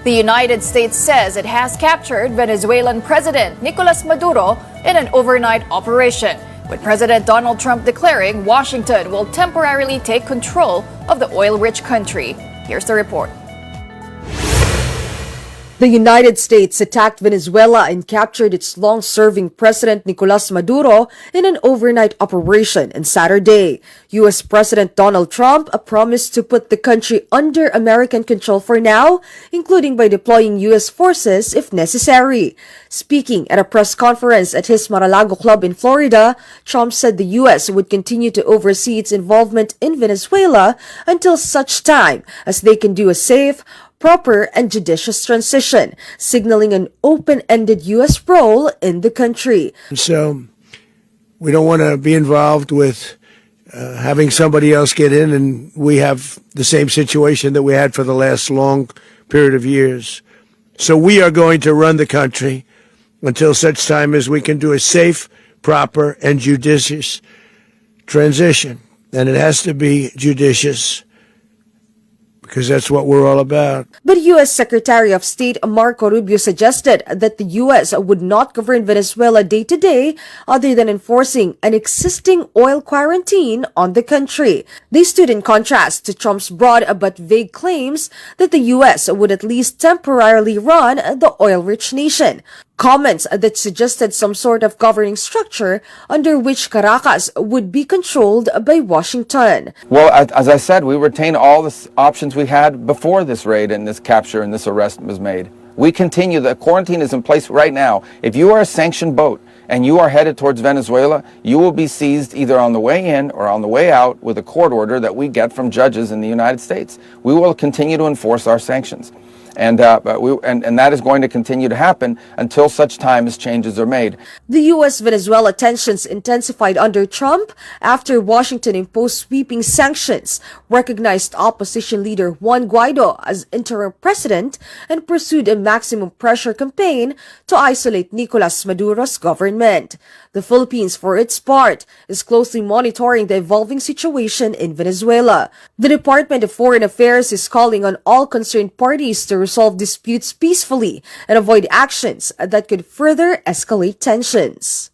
The United States says it has captured Venezuelan President Nicolás Maduro in an overnight operation, with President Donald Trump declaring Washington will temporarily take control of the oil-rich country. Here's the report. The United States attacked Venezuela and captured its long-serving President Nicolás Maduro in an overnight operation on Saturday. U.S. President Donald Trump promised to put the country under American control for now, including by deploying U.S. forces if necessary. Speaking at a press conference at his Mar-a-Lago club in Florida, Trump said the U.S. would continue to oversee its involvement in Venezuela until such time as they can do a safe, proper, and judicious transition, signaling an open-ended U.S. role in the country. So we don't want to be involved with having somebody else get in, and we have the same situation that we had for the last long period of years. So we are going to run the country until such time as we can do a safe, proper, and judicious transition. And it has to be judicious, because that's what we're all about. But U.S. Secretary of State Marco Rubio suggested that the U.S. would not govern Venezuela day to day other than enforcing an existing oil quarantine on the country. They stood in contrast to Trump's broad but vague claims that the U.S. would at least temporarily run the oil-rich nation. Comments that suggested some sort of governing structure under which Caracas would be controlled by Washington. Well, as I said, we retain all the options we had before this raid and this capture and this arrest was made. We continue. The quarantine is in place right now. If you are a sanctioned boat and you are headed towards Venezuela, you will be seized either on the way in or on the way out with a court order that we get from judges in the United States. We will continue to enforce our sanctions. And that is going to continue to happen until such time as changes are made. The U.S.-Venezuela tensions intensified under Trump after Washington imposed sweeping sanctions, recognized opposition leader Juan Guaido as interim president, and pursued a maximum pressure campaign to isolate Nicolás Maduro's government. The Philippines, for its part, is closely monitoring the evolving situation in Venezuela. The Department of Foreign Affairs is calling on all concerned parties to resolve disputes peacefully and avoid actions that could further escalate tensions.